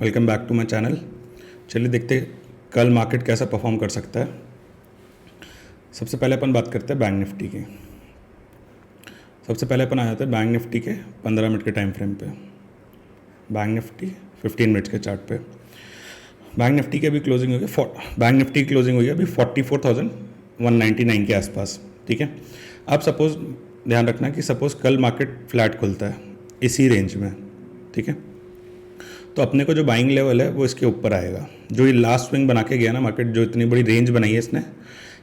Welcome back to my channel. चलिए देखते हैं कल मार्केट कैसा परफॉर्म कर सकता है। सबसे पहले अपन बात करते हैं बैंक निफ्टी की। सबसे पहले अपन आ जाते हैं बैंक निफ्टी के 15 मिनट के टाइम फ्रेम पे। बैंक निफ्टी 15 मिनट्स के चार्ट पे। बैंक निफ्टी की अभी क्लोजिंग हुई है, बैंक निफ्टी की क्लोजिंग हुई है अभी 44,199 के आसपास। ठीक है, अब सपोज ध्यान रखना कि सपोज कल मार्केट फ्लैट खुलता है इसी रेंज में, ठीक है, तो अपने को जो बाइंग लेवल है वो इसके ऊपर आएगा। जो ये लास्ट स्विंग बना के गया ना मार्केट, जो इतनी बड़ी रेंज बनाई है इसने,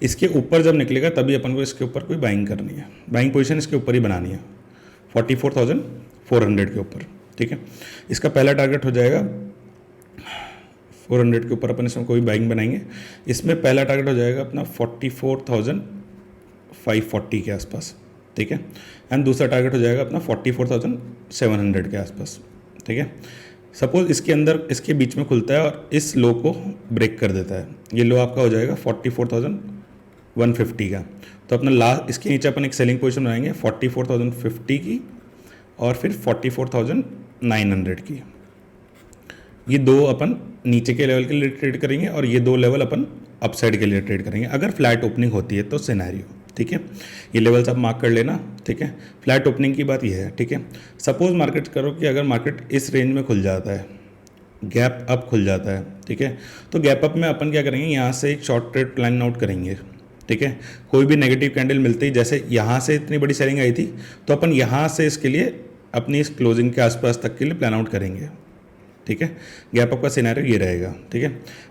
इसके ऊपर जब निकलेगा तभी अपन को इसके ऊपर कोई बाइंग करनी है। बाइंग पोजीशन इसके ऊपर ही बनानी है 44,400 के ऊपर। ठीक है, इसका पहला टारगेट हो जाएगा 400 के ऊपर। अपन इसमें कोई बाइंग बनाएंगे, इसमें पहला टारगेट हो जाएगा अपना 44,540 के आसपास। ठीक है, एंड दूसरा टारगेट हो जाएगा अपना 44,700 के आसपास। ठीक है, सपोज इसके अंदर इसके बीच में खुलता है और इस लो को ब्रेक कर देता है, ये लो आपका हो जाएगा 44,150 का। तो अपना लास्ट इसके नीचे अपन एक सेलिंग पोजीशन बनाएंगे 44,050 की और फिर 44,900 की। ये दो अपन नीचे के लेवल के लिए ट्रेड करेंगे और ये दो लेवल अपन अपसाइड के लिए ट्रेड करेंगे अगर फ्लैट ओपनिंग होती है तो सिनेरियो। ठीक है, ये लेवल्स आप मार्क कर लेना। ठीक है, फ्लैट ओपनिंग की बात ये है। ठीक है, सपोज मार्केट करो कि अगर मार्केट इस रेंज में खुल जाता है, गैप अप खुल जाता है, ठीक है, तो गैप अप में अपन क्या करेंगे, यहाँ से एक शॉर्ट ट्रेड प्लान आउट करेंगे। ठीक है, कोई भी नेगेटिव कैंडल मिलती है, जैसे यहाँ से इतनी बड़ी सेलिंग आई थी तो अपन यहाँ से इसके लिए अपनी इस क्लोजिंग के आसपास तक के लिए प्लान आउट करेंगे। ठीक है, गैप अप का सिनेरियो ये रहेगा। ठीक है,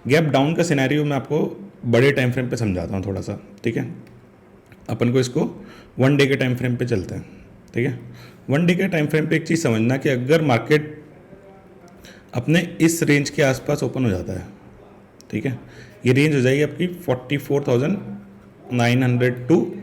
गैप डाउन का सिनेरियो मैं आपको बड़े टाइम फ्रेम पे समझाता हूँ थोड़ा सा। ठीक है, अपन को इसको 1 डे के टाइम फ्रेम पे चलते हैं। ठीक है, 1 डे के टाइम फ्रेम पे एक चीज़ समझना कि अगर मार्केट अपने इस रेंज के आसपास ओपन हो जाता है, ठीक है, ये रेंज हो जाएगी आपकी 44,900 टू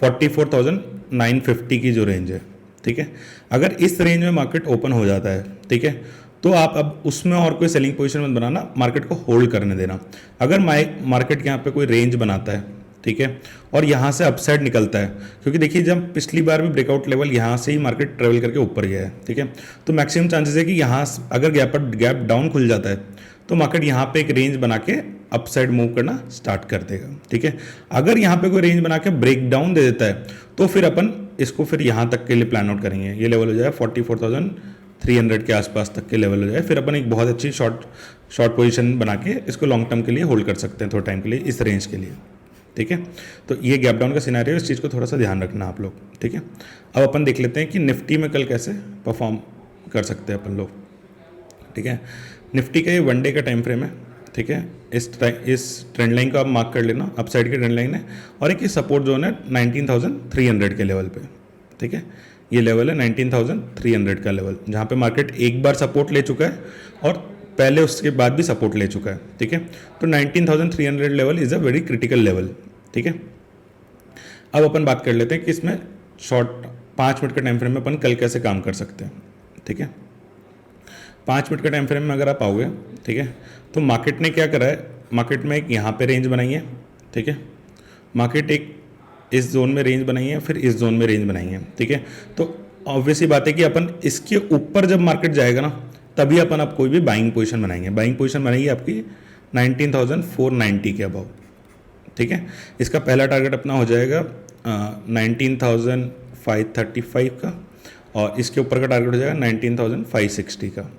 44,950 की जो रेंज है। ठीक है, अगर इस रेंज में मार्केट ओपन हो जाता है, ठीक है, तो आप अब उसमें और कोई सेलिंग पोजीशन मत बनाना, मार्केट को होल्ड करने देना। अगर मार्केट यहाँ पे कोई रेंज बनाता है, ठीक है, और यहाँ से अपसाइड निकलता है, क्योंकि देखिए जब पिछली बार भी ब्रेकआउट लेवल यहाँ से ही मार्केट ट्रेवल करके ऊपर गया है, ठीक है, तो मैक्सिमम चांसेस है कि यहाँ अगर गैप डाउन खुल जाता है तो मार्केट यहाँ पे एक रेंज बना के अपसाइड मूव करना स्टार्ट कर देगा। ठीक है, अगर यहाँ पे कोई रेंज बना के ब्रेक डाउन दे देता है तो फिर अपन इसको फिर यहाँ तक के लिए प्लान आउट करेंगे। ये लेवल हो जाए 44,300 के आसपास तक के लेवल हो जाए, फिर अपन एक बहुत अच्छी शॉर्ट पोजीशन बना के इसको लॉन्ग टर्म के लिए होल्ड कर सकते हैं थोड़े टाइम के लिए इस रेंज के लिए। ठीक है, तो ये गैप डाउन का सिनेरियो, इस चीज़ को थोड़ा सा ध्यान रखना आप लोग। ठीक है, अब अपन देख लेते हैं कि निफ्टी में कल कैसे परफॉर्म कर सकते हैं अपन लोग। ठीक है, निफ्टी का ये 1 डे का टाइम फ्रेम है। ठीक है, इस ट्रेंड लाइन को आप मार्क कर लेना, अपसाइड की ट्रेंड लाइन है, और एक सपोर्ट जोन है 19,300 के लेवल पे। ठीक है, ये लेवल है 19,300 का लेवल, जहाँ पे मार्केट एक बार सपोर्ट ले चुका है और पहले उसके बाद भी सपोर्ट ले चुका है। ठीक है, तो 19,300 level is a very critical level. ठीक है, अब अपन बात कर लेते हैं कि इसमें शॉर्ट 5 मिनट के टाइम फ्रेम में अपन कल कैसे काम कर सकते हैं। ठीक है, 5 मिनट के टाइम फ्रेम में अगर आप आओगे, ठीक है, तो मार्केट ने क्या करा है, मार्केट में एक यहाँ पे रेंज बनाई है। ठीक है, मार्केट एक इस जोन में रेंज बनाई है, फिर इस जोन में रेंज बनाई है। ठीक है, तो ऑब्वियसली बात है कि अपन इसके ऊपर जब मार्केट जाएगा ना तभी अपन आप कोई भी बाइंग पोजीशन बनाएंगे। बाइंग पोजीशन बनाएगी आपकी 19,490 के अबाव। ठीक है, इसका पहला टारगेट अपना हो जाएगा 19,535 का, और इसके ऊपर का टारगेट हो जाएगा 19,560 का।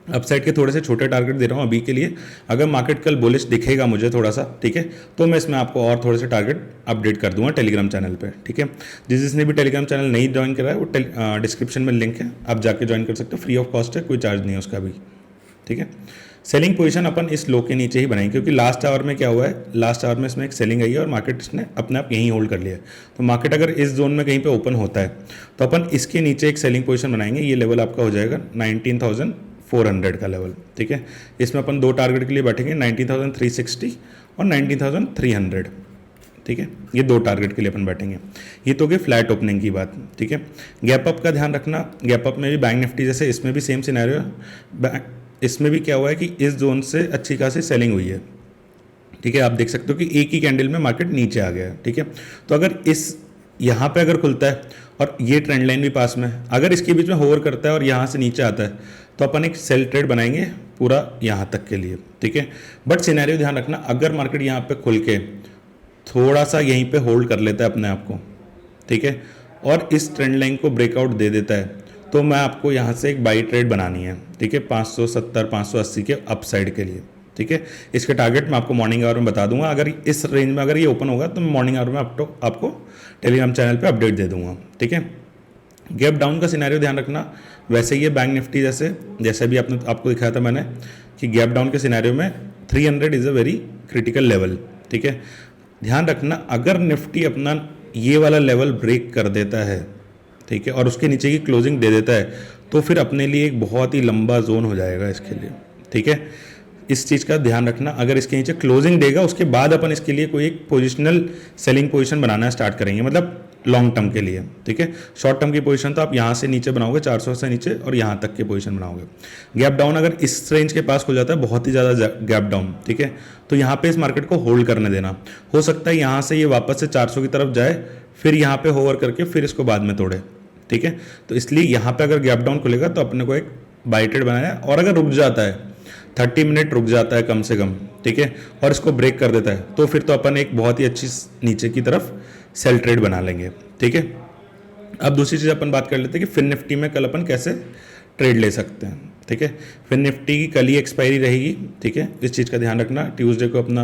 अपसाइड के थोड़े से छोटे टारगेट दे रहा हूँ अभी के लिए। अगर मार्केट कल बुलिश दिखेगा मुझे थोड़ा सा, ठीक है, तो मैं इसमें आपको और थोड़े से टारगेट अपडेट कर दूंगा टेलीग्राम चैनल पे। ठीक है, जिसने भी टेलीग्राम चैनल नहीं ज्वाइन करा है वो डिस्क्रिप्शन में लिंक है, आप जाके ज्वाइन कर सकते हो, फ्री ऑफ कॉस्ट है, कोई चार्ज नहीं है उसका भी। ठीक है, सेलिंग पोजीशन अपन इस लो के नीचे ही बनाएंगे, क्योंकि लास्ट आवर में क्या हुआ है, लास्ट आवर में इसमें एक सेलिंग आई है और मार्केट इसने अपने आप यहीं होल्ड कर लिया है। तो मार्केट अगर इस जोन में कहीं पे ओपन होता है तो अपन इसके नीचे एक सेलिंग पोजीशन बनाएंगे। ये लेवल आपका हो जाएगा 19,400 का लेवल। ठीक है, इसमें अपन दो टारगेट के लिए बैठेंगे, 19,360 और 19,300। ठीक है, ये दो टारगेट के लिए अपन बैठेंगे। ये तो गई फ्लैट ओपनिंग की बात। ठीक है, गैप अप का ध्यान रखना। गैप अप में भी बैंक निफ्टी जैसे इसमें भी सेम सिनेरियो है। इसमें भी क्या हुआ है कि इस जोन से अच्छी खासी सेलिंग हुई है। ठीक है, आप देख सकते हो कि एक ही कैंडल में मार्केट नीचे आ गया है। ठीक है, तो अगर इस यहाँ पे अगर खुलता है और ये ट्रेंड लाइन भी पास में है। अगर इसके बीच में होवर करता है और यहाँ से नीचे आता है तो अपन एक सेल ट्रेड बनाएंगे पूरा यहाँ तक के लिए, ठीक है। बट सिनेरियो ध्यान रखना, अगर मार्केट यहाँ पे खुल के थोड़ा सा यहीं पे होल्ड कर लेता है अपने आप को, ठीक है, और इस ट्रेंड लाइन को ब्रेकआउट दे देता है, तो मैं आपको यहाँ से एक बाई ट्रेड बनानी है, ठीक है, 570 580 के अपसाइड के लिए, ठीक है। इसके टारगेट मैं आपको मॉर्निंग आवर में बता दूंगा। अगर इस रेंज में अगर ये ओपन होगा तो मैं मॉर्निंग आवर में आपको टेलीग्राम चैनल पे अपडेट दे दूंगा, ठीक है। गैप डाउन का सिनेरियो ध्यान रखना, वैसे ही ये बैंक निफ्टी जैसे भी आपको दिखाया था मैंने कि गैप डाउन के सिनेरियो में 300 is a very critical level, ठीक है। ध्यान रखना, अगर निफ्टी अपना ये वाला लेवल ब्रेक कर देता है, ठीक है, और उसके नीचे की क्लोजिंग दे देता है, तो फिर अपने लिए एक बहुत ही लंबा जोन हो जाएगा इसके लिए, ठीक है। इस चीज़ का ध्यान रखना, अगर इसके नीचे क्लोजिंग देगा उसके बाद अपन इसके लिए कोई एक पोजिशनल सेलिंग पोजीशन बनाना स्टार्ट करेंगे, मतलब लॉन्ग टर्म के लिए, ठीक है। शॉर्ट टर्म की पोजीशन तो आप यहाँ से नीचे बनाओगे 400 से नीचे और यहाँ तक की पोजीशन बनाओगे। गैप डाउन अगर इस रेंज के पास खुल जाता है, बहुत ही ज़्यादा गैप डाउन, ठीक है, तो यहाँ पे इस मार्केट को होल्ड करने देना। हो सकता है यहाँ से ये वापस से 400 की तरफ जाए, फिर यहाँ पे होवर करके फिर इसको बाद में तोड़े, ठीक है। तो इसलिए यहाँ पे अगर गैप डाउन खुलेगा तो अपने को एक बाई ट्रेड बनाना है, और अगर रुक जाता है 30 मिनट रुक जाता है कम से कम, ठीक है, और इसको ब्रेक कर देता है, तो फिर तो अपन एक बहुत ही अच्छी नीचे की तरफ सेल ट्रेड बना लेंगे, ठीक है। अब दूसरी चीज़ अपन बात कर लेते हैं कि फिन निफ्टी में कल अपन कैसे ट्रेड ले सकते हैं, ठीक है। फिन निफ्टी की कल ही एक्सपायरी रहेगी, ठीक है, इस चीज़ का ध्यान रखना। ट्यूसडे को अपना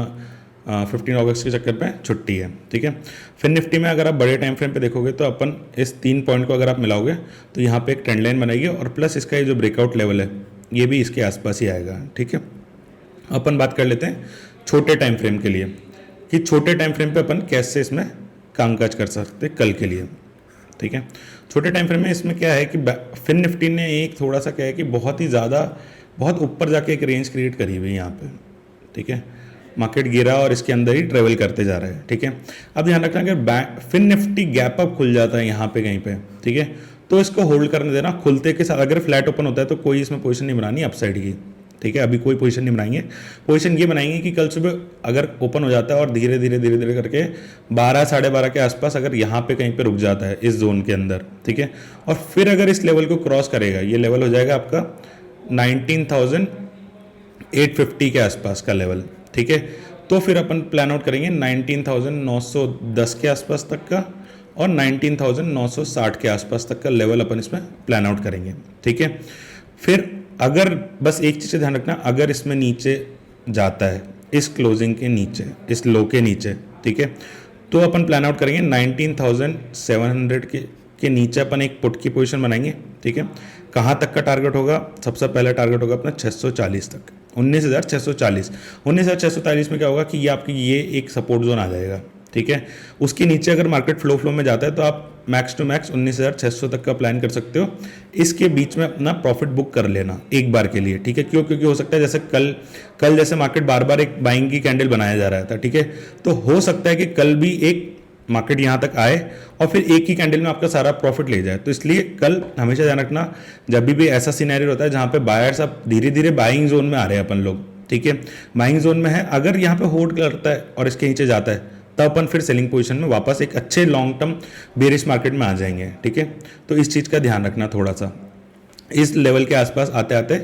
15 अगस्त के चक्कर पे छुट्टी है, ठीक है। फिन निफ्टी में अगर आप बड़े टाइम फ्रेम पे देखोगे तो अपन इस 3 पॉइंट को अगर आप मिलाओगे तो यहाँ पे एक ट्रेंड लाइन बनाएगी, और प्लस इसका ये जो ब्रेकआउट लेवल है ये भी इसके आसपास ही आएगा, ठीक है। अपन बात कर लेते हैं छोटे टाइम फ्रेम के लिए कि छोटे टाइम फ्रेम पे अपन कैसे इसमें कामकाज कर सकते कल के लिए, ठीक है। छोटे टाइम फ्रेम में इसमें क्या है कि फिन निफ्टी ने एक थोड़ा सा क्या है कि बहुत ही ज़्यादा बहुत ऊपर जाके एक रेंज क्रिएट करी हुई है यहाँ पे, ठीक है। मार्केट गिरा और इसके अंदर ही ट्रेवल करते जा रहा है, ठीक है। अब ध्यान रखना अगर फिन निफ्टी गैप अप खुल जाता है यहाँ पे कहीं पे, ठीक है, तो इसको होल्ड करने देना। खुलते के साथ अगर फ्लैट ओपन होता है तो कोई इसमें पोजीशन नहीं बनानी अपसाइड की, ठीक है। अभी कोई पोजीशन नहीं बनाएंगे, पोजीशन ये बनाएंगे कि कल सुबह अगर ओपन हो जाता है और धीरे धीरे करके 12 साढ़े 12 के आसपास अगर यहाँ पे कहीं पे रुक जाता है इस जोन के अंदर, ठीक है, और फिर अगर इस लेवल को क्रॉस करेगा, ये लेवल हो जाएगा आपका 19,850 के आसपास का लेवल, ठीक है, तो फिर अपन प्लान आउट करेंगे 19,910 के आसपास तक का और 19,960 के आसपास तक का लेवल अपन इसमें प्लान आउट करेंगे, ठीक है। फिर अगर बस एक चीज़ ध्यान रखना, अगर इसमें नीचे जाता है इस क्लोजिंग के नीचे, इस लो के नीचे, ठीक है, तो अपन प्लान आउट करेंगे 19,700 के नीचे अपन एक पुट की पोजीशन बनाएंगे, ठीक है। कहाँ तक का टारगेट होगा? सबसे पहला टारगेट होगा अपना 640 तक, 19,640। 19,640 में क्या होगा कि ये आपकी ये एक सपोर्ट जोन आ जाएगा, ठीक है। उसके नीचे अगर मार्केट फ्लो में जाता है तो आप मैक्स टू मैक्स 19,600 तक का प्लान कर सकते हो। इसके बीच में अपना प्रॉफिट बुक कर लेना एक बार के लिए, ठीक है। क्योंकि हो सकता है जैसे कल जैसे मार्केट बार बार एक बाइंग की कैंडल बनाया जा रहा था, ठीक है, तो हो सकता है कि कल भी एक मार्केट यहाँ तक आए और फिर एक ही कैंडल में आपका सारा प्रॉफिट ले जाए। तो इसलिए कल हमेशा ध्यान रखना, जब भी ऐसा सिनेरियो होता है जहाँ पे बायर्स अब धीरे धीरे बाइंग जोन में आ रहे हैं अपन लोग, ठीक है, बाइंग जोन में है, अगर यहाँ पे होल्ड करता है और इसके नीचे जाता है तब अपन फिर सेलिंग पोजीशन में वापस एक अच्छे लॉन्ग टर्म बेरिश मार्केट में आ जाएंगे, ठीक है। तो इस चीज़ का ध्यान रखना, थोड़ा सा इस लेवल के आसपास आते आते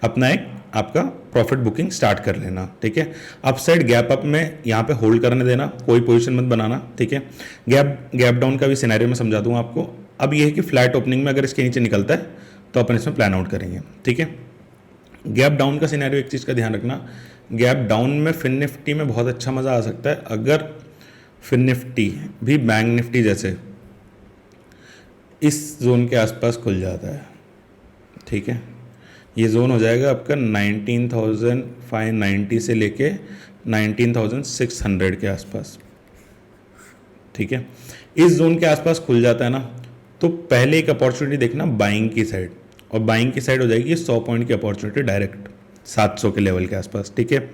अपना एक आपका प्रॉफिट बुकिंग स्टार्ट कर लेना, ठीक है। अपसाइड गैप अप में यहाँ पे होल्ड करने देना, कोई पोजीशन मत बनाना, ठीक है। गैप डाउन का भी सिनेरियो में समझा दूंगा आपको। अब ये है कि फ्लैट ओपनिंग में अगर इसके नीचे निकलता है तो अपन इसमें प्लान आउट करेंगे, ठीक है। गैप डाउन का सिनेरियो एक चीज़ का ध्यान रखना, गैप डाउन में फिन निफ्टी में बहुत अच्छा मज़ा आ सकता है अगर फिन निफ्टी भी बैंक निफ्टी जैसे इस जोन के आसपास खुल जाता है, ठीक है। ये जोन हो जाएगा आपका 19,590 से लेके 19,600 के आसपास, ठीक है। इस जोन के आसपास खुल जाता है ना, तो पहले एक अपॉर्चुनिटी देखना बाइंग की साइड, और बाइंग की साइड हो जाएगी 100 पॉइंट की अपॉर्चुनिटी डायरेक्ट 700 के लेवल के आसपास, ठीक है।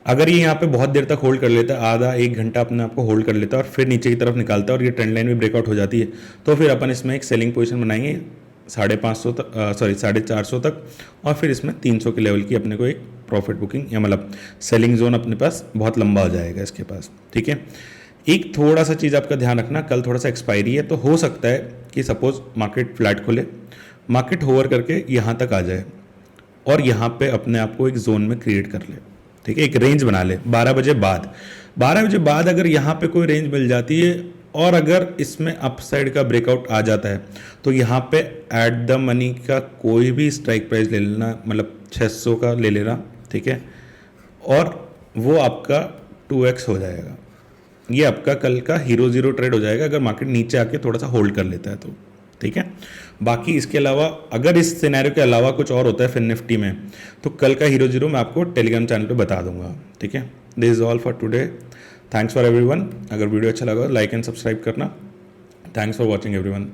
अगर ये यहाँ पे बहुत देर तक होल्ड कर लेता है, आधा एक घंटा अपने आप को होल्ड कर लेता है और फिर नीचे की तरफ निकालता है और ये ट्रेंड लाइन भी ब्रेकआउट हो जाती है, तो फिर अपन इसमें एक सेलिंग पोजीशन बनाएंगे 550 तक, 450 तक, और फिर इसमें 300 के लेवल की अपने को एक प्रॉफिट बुकिंग या मतलब सेलिंग जोन अपने पास बहुत लंबा हो जाएगा इसके पास, ठीक है। एक थोड़ा सा चीज़ आपका ध्यान रखना, कल थोड़ा सा एक्सपायरी है, तो हो सकता है कि सपोज मार्केट फ्लैट खुले, मार्केट होवर करके यहाँ तक आ जाए और यहाँ पे अपने आप को एक जोन में क्रिएट कर ले, ठीक है, एक रेंज बना ले 12 बजे बाद। 12 बजे बाद अगर यहाँ पे कोई रेंज मिल जाती है और अगर इसमें अपसाइड का ब्रेकआउट आ जाता है तो यहाँ पे एट द मनी का कोई भी स्ट्राइक प्राइस ले लेना, मतलब 600 का ले लेना, ठीक है, और वो आपका 2x हो जाएगा। ये आपका कल का हीरो जीरो ट्रेड हो जाएगा अगर मार्केट नीचे आके थोड़ा सा होल्ड कर लेता है तो, ठीक है। बाकी इसके अलावा अगर इस सिनेरियो के अलावा कुछ और होता है फिन निफ्टी में तो कल का हीरो जीरो मैं आपको टेलीग्राम चैनल पे बता दूंगा, ठीक है। This is all for today, thanks for everyone. अगर वीडियो अच्छा लगा लाइक एंड सब्सक्राइब करना। Thanks for watching everyone.